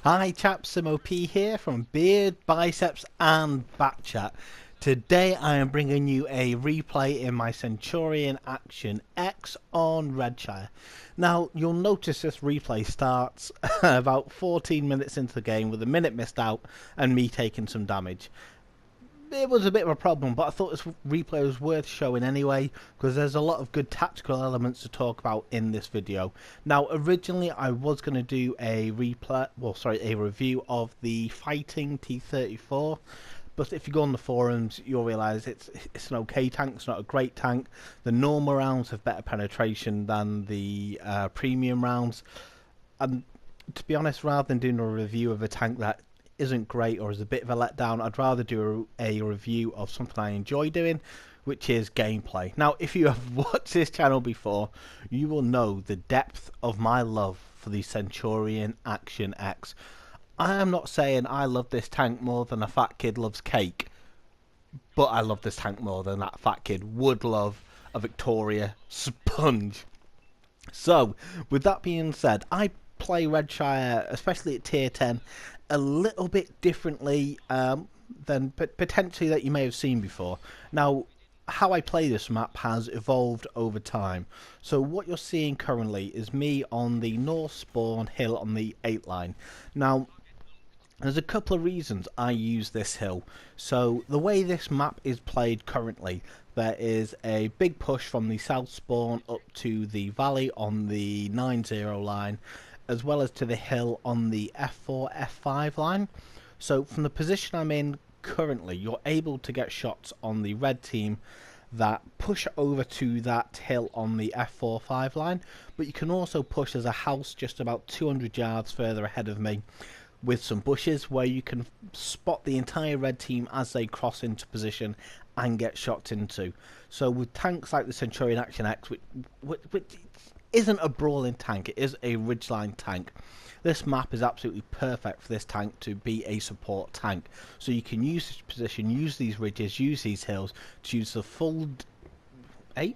Hi chaps, SimOP here from Beard, Biceps and Batchat. Today I am bringing you a replay in my Centurion Action X on Redshire. Now you'll notice this replay starts about 14 minutes into the game with a minute missed out and me taking some damage. It was a bit of a problem, but I thought this replay was worth showing anyway because there's a lot of good tactical elements to talk about in this video. Now originally I was going to do a review of the Fighting T-34, but if you go on the forums you'll realise it's an okay tank. It's not a great tank. The normal rounds have better penetration than the premium rounds, and to be honest, rather than doing a review of a tank that isn't great or is a bit of a letdown, I'd rather do a review of something I enjoy doing, which is gameplay. Now if you have watched this channel before, you will know the depth of my love for the Centurion Action X. I am not saying I love this tank more than a fat kid loves cake, but I love this tank more than that fat kid would love a Victoria sponge. So with that being said, I play Redshire, especially at tier 10, a little bit differently than potentially that you may have seen before. Now how I play this map has evolved over time. So what you're seeing currently is me on the North Spawn hill on the 8 line. Now there's a couple of reasons I use this hill. So the way this map is played currently, there is a big push from the south spawn up to the valley on the 9-0 line, as well as to the hill on the F4, F5 line. So from the position I'm in currently, you're able to get shots on the red team that push over to that hill on the F4, 5 line, but you can also push as a house just about 200 yards further ahead of me with some bushes where you can spot the entire red team as they cross into position and get shots into. So with tanks like the Centurion Action X, which isn't a brawling tank, it is a Ridgeline tank, this map is absolutely perfect for this tank to be a support tank. So you can use this position, use these ridges, use these hills to use the full 8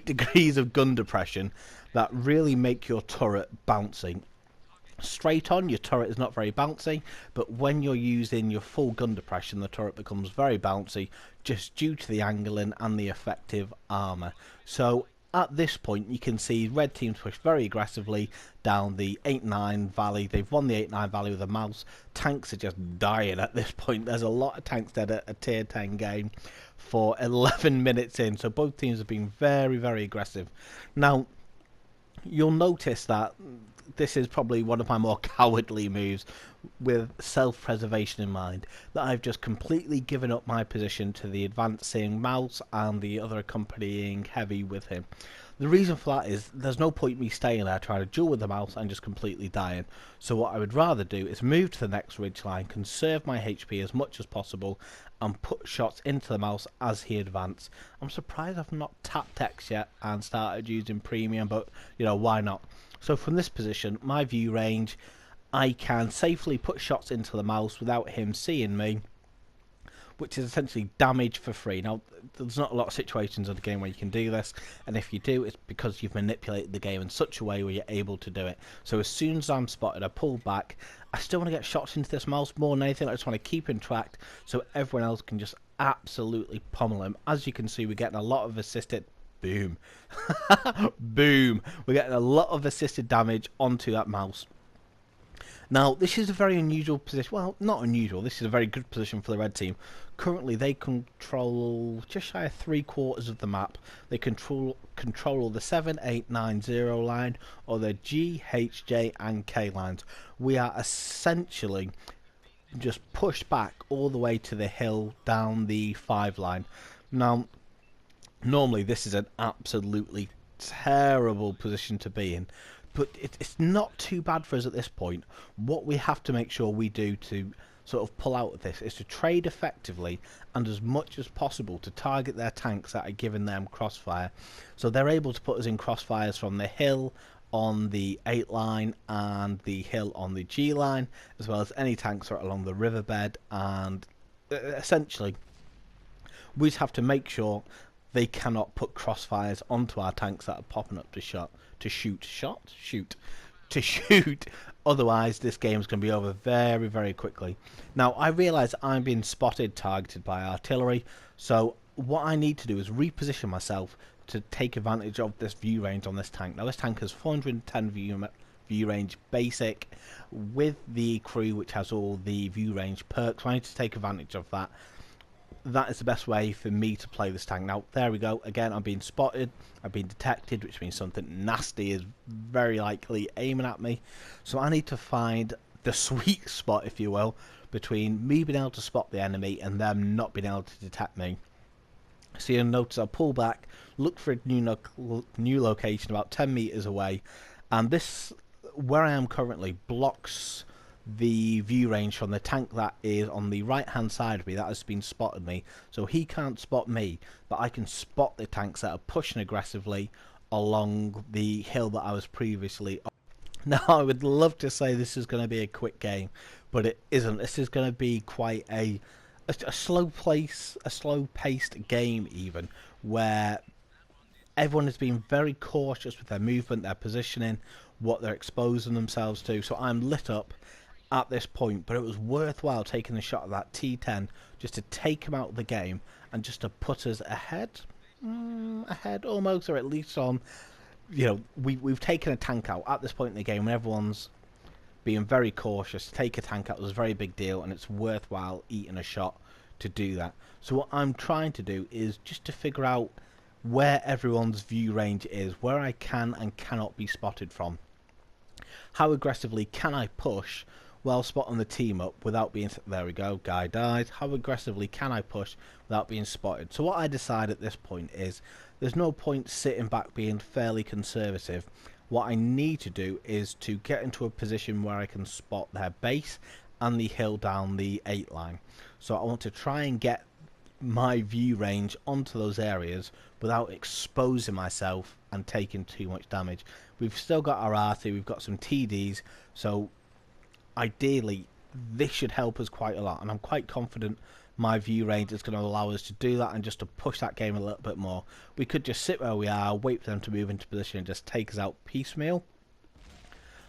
degrees of gun depression that really make your turret bouncy. Straight on, your turret is not very bouncy, but when you're using your full gun depression, the turret becomes very bouncy just due to the angling and the effective armor. So at this point you can see red teams push very aggressively down the 8-9 valley. They've won the 8-9 valley with a mouse. Tanks are just dying at this point. There's a lot of tanks dead at a tier 10 game for 11 minutes in, so both teams have been very, very aggressive. Now you'll notice that this is probably one of my more cowardly moves with self-preservation in mind, that I've just completely given up my position to the advancing mouse and the other accompanying heavy with him. The reason for that is there's no point me staying there trying to duel with the mouse and just completely dying. So what I would rather do is move to the next ridge line, conserve my HP as much as possible and put shots into the mouse as he advances. I'm surprised I've not tapped X yet and started using premium, but you know, why not? So from this position, my view range, I can safely put shots into the mouse without him seeing me, which is essentially damage for free. Now, there's not a lot of situations in the game where you can do this, and if you do, it's because you've manipulated the game in such a way where you're able to do it. So as soon as I'm spotted, I pull back. I still want to get shots into this mouse more than anything. I just want to keep him tracked so everyone else can just absolutely pummel him. As you can see, we're getting a lot of assisted... Boom. Boom. We're getting a lot of assisted damage onto that mouse. Now, this is a very unusual position. Well, not unusual. This is a very good position for the red team. Currently, they control just shy of 3/4 of the map. They control all the 7, 8, 9, 0 line, or the G, H, J, and K lines. We are essentially just pushed back all the way to the hill down the 5 line. Now, normally this is an absolutely terrible position to be in, but it's not too bad for us at this point. What we have to make sure we do to sort of pull out of this is to trade effectively and as much as possible to target their tanks that are giving them crossfire. So they're able to put us in crossfires from the hill on the 8 line and the hill on the G line, as well as any tanks that are along the riverbed, and essentially we just have to make sure they cannot put crossfires onto our tanks that are popping up to shoot Otherwise, this game's going to be over very, very quickly. Now, I realise I'm being spotted, targeted by artillery, so what I need to do is reposition myself to take advantage of this view range on this tank. Now, this tank has 410 view range basic with the crew, which has all the view range perks, so I need to take advantage of that. That is the best way for me to play this tank. Now, there we go. Again, I'm being spotted. I've been detected, which means something nasty is very likely aiming at me. So I need to find the sweet spot, if you will, between me being able to spot the enemy and them not being able to detect me. So you'll notice I'll pull back, look for a new location about 10 meters away, and this, where I am currently, blocks the view range from the tank that is on the right hand side of me that has been spotted me. So he can't spot me, but I can spot the tanks that are pushing aggressively along the hill that I was previously on. Now, I would love to say this is going to be a quick game, but it isn't. This is going to be quite a slow paced game, even, where everyone has been very cautious with their movement, their positioning, what they're exposing themselves to. So I'm lit up at this point, but it was worthwhile taking a shot at that T10 just to take him out of the game and just to put us ahead, almost, or at least on, you know, we've taken a tank out at this point in the game when everyone's being very cautious. To take a tank out was a very big deal, and it's worthwhile eating a shot to do that. So what I'm trying to do is just to figure out where everyone's view range is, where I can and cannot be spotted from. How aggressively can I push while spotting the team up without being... There we go, guy died. How aggressively can I push without being spotted? So what I decide at this point is there's no point sitting back being fairly conservative. What I need to do is to get into a position where I can spot their base and the hill down the 8 line. So I want to try and get my view range onto those areas without exposing myself and taking too much damage. We've still got our RT, we've got some TDs, so ideally this should help us quite a lot, and I'm quite confident my view range is going to allow us to do that and just to push that game a little bit more. We could just sit where we are, wait for them to move into position and just take us out piecemeal,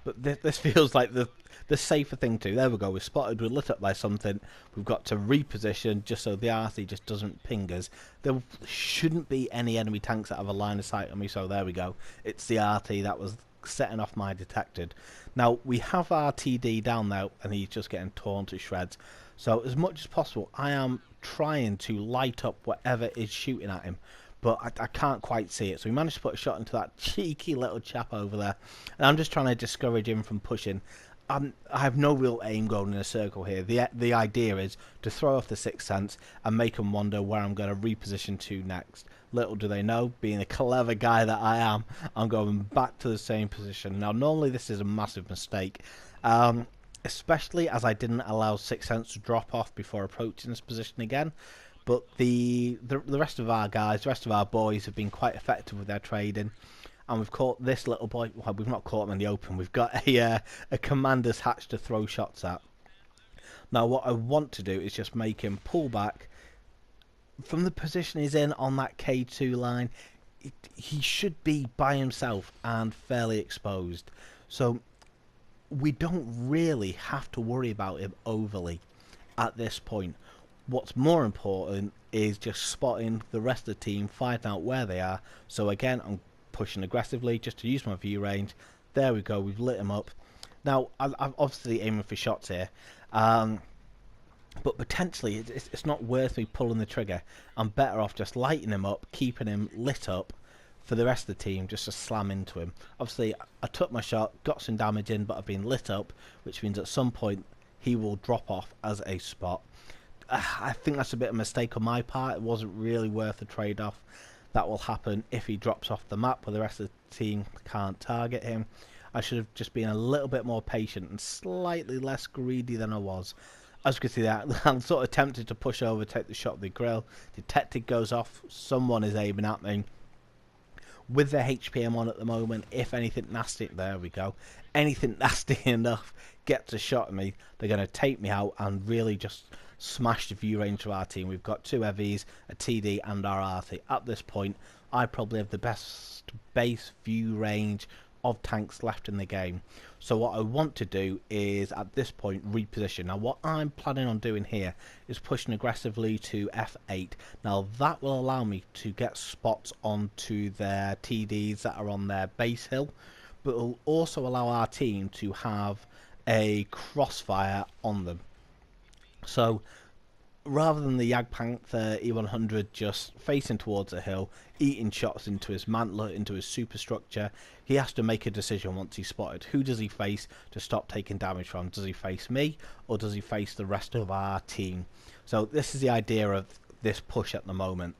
but this feels like the safer thing to do. There we go, we're spotted, we're lit up by something, we've got to reposition just so the RC just doesn't ping us. There shouldn't be any enemy tanks that have a line of sight on me, so there we go, it's the RT that was setting off my detected. Now we have our TD down there and he's just getting torn to shreds, so as much as possible I am trying to light up whatever is shooting at him, but I can't quite see it. So we managed to put a shot into that cheeky little chap over there, and I'm just trying to discourage him from pushing. I have no real aim going in a circle here. The idea is to throw off the sixth sense and make them wonder where I'm going to reposition to next. Little do they know, being a clever guy that I am, I'm going back to the same position. Now normally this is a massive mistake, especially as I didn't allow sixth sense to drop off before approaching this position again. But the rest of our guys, the rest of our boys have been quite effective with their trading. And we've caught this little boy. Well, we've not caught him in the open. We've got a commander's hatch to throw shots at. Now, what I want to do is just make him pull back from the position he's in on that K2 line. He should be by himself and fairly exposed. So we don't really have to worry about him overly at this point. What's more important is just spotting the rest of the team, finding out where they are. So again, I'm pushing aggressively just to use my view range. There we go, we've lit him up. Now I'm obviously aiming for shots here, but potentially it's not worth me pulling the trigger. I'm better off just lighting him up, keeping him lit up for the rest of the team, just to slam into him. Obviously I took my shot, got some damage in, but I've been lit up, which means at some point he will drop off as a spot. I think that's a bit of a mistake on my part. It wasn't really worth the trade-off. That will happen if he drops off the map where the rest of the team can't target him. I should have just been a little bit more patient and slightly less greedy than I was. As you can see there, I'm sort of tempted to push over, take the shot of the grill. Detected goes off, someone is aiming at me. With the HPM on at the moment, if anything nasty, there we go, anything nasty enough gets a shot at me, they're going to take me out and really just smash the view range of our team. We've got 2 heavies, a TD and our RT. At this point, I probably have the best base view range of tanks left in the game. So what I want to do is at this point reposition. Now what I'm planning on doing here is pushing aggressively to F8. Now that will allow me to get spots onto their TDs that are on their base hill, but it will also allow our team to have a crossfire on them. So rather than the Jagdpanther E100 just facing towards a hill, eating shots into his mantler, into his superstructure, he has to make a decision once he's spotted. Who does he face to stop taking damage from? Does he face me, or does he face the rest of our team? So this is the idea of this push at the moment.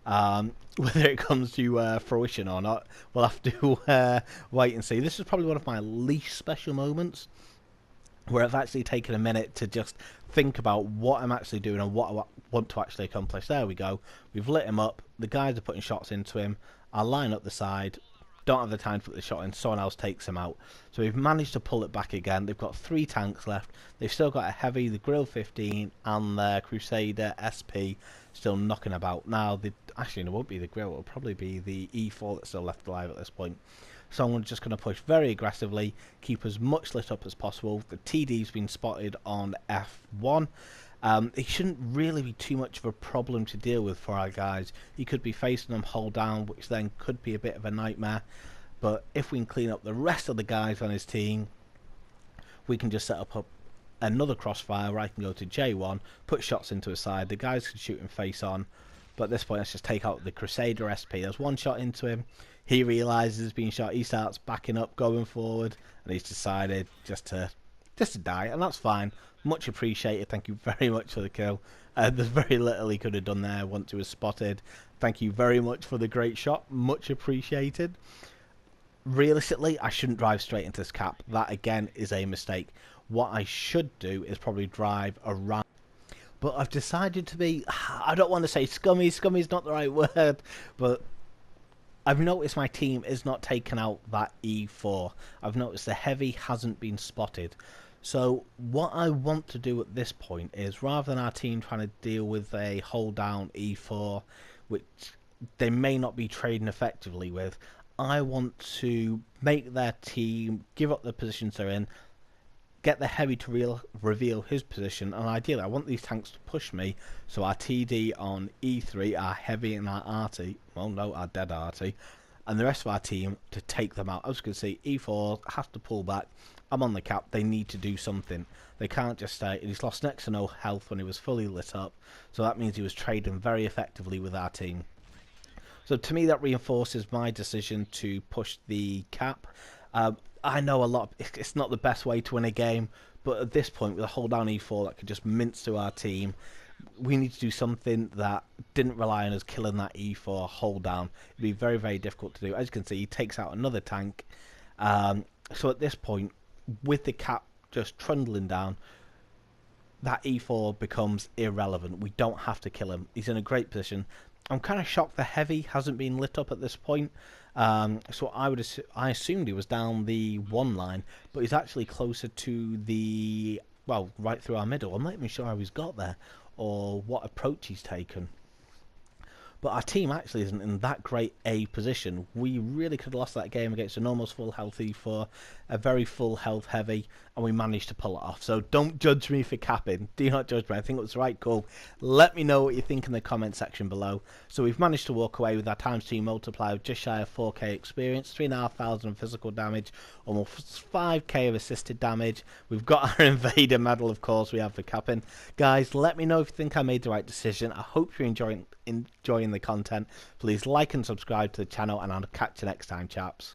Whether it comes to fruition or not, we'll have to wait and see. This is probably one of my least special moments, where I've actually taken a minute to just think about what I'm actually doing and what I want to actually accomplish. There we go. We've lit him up. The guys are putting shots into him. I line up the side. Don't have the time to put the shot in. Someone else takes him out. So we've managed to pull it back again. They've got 3 tanks left. They've still got a heavy, the Grill 15, and the Crusader SP still knocking about. Now, actually, it won't be the Grill. It'll probably be the E4 that's still left alive at this point. So I'm just going to push very aggressively, keep as much lit up as possible. The TD's been spotted on F1. It shouldn't really be too much of a problem to deal with for our guys. He could be facing them hold down, which then could be a bit of a nightmare. But if we can clean up the rest of the guys on his team, we can just set up another crossfire where I can go to J1, put shots into his side. The guys can shoot him face on. But at this point, let's just take out the Crusader SP. There's one shot into him. He realises he's being shot. He starts backing up, going forward, and he's decided just to die, and that's fine. Much appreciated. Thank you very much for the kill. There's very little he could have done there once he was spotted. Thank you very much for the great shot. Much appreciated. Realistically, I shouldn't drive straight into this cap. That again is a mistake. What I should do is probably drive around. But I've decided to be, I don't want to say scummy. Scummy's not the right word, but I've noticed my team is not taking out that E4. I've noticed the heavy hasn't been spotted. So what I want to do at this point is, rather than our team trying to deal with a hold down E4, which they may not be trading effectively with, I want to make their team give up the positions they're in, get the heavy to reveal his position, and ideally I want these tanks to push me, so our TD on E3, our heavy and our RT, well no, our dead RT, and the rest of our team to take them out. As you can see, E4 has to pull back. I'm on the cap. They need to do something. They can't just stay. He's lost next to no health when he was fully lit up, so that means he was trading very effectively with our team. So to me that reinforces my decision to push the cap. I know a lot, it's not the best way to win a game, but at this point with a hold down E4 that could just mince to our team, we need to do something that didn't rely on us killing that E4 hold down. It'd be very, very difficult to do. As you can see, he takes out another tank. So at this point, with the cap just trundling down, that E4 becomes irrelevant. We don't have to kill him. He's in a great position. I'm kind of shocked the heavy hasn't been lit up at this point. So I assumed he was down the 1 line, but he's actually closer to the, well, right through our middle. I'm not even sure how he's got there or what approach he's taken. But our team actually isn't in that great a position. We really could have lost that game against an almost full health E4, a very full health heavy, and we managed to pull it off. So don't judge me for capping. Do not judge me. I think it was the right call. Let me know what you think in the comment section below. So we've managed to walk away with our ×2 multiplier of just shy of 4k experience, 3,500 physical damage, almost 5k of assisted damage. We've got our Invader medal, of course, we have for capping. Guys, let me know if you think I made the right decision. I hope you're enjoying the content. Please like and subscribe to the channel, and I'll catch you next time, chaps.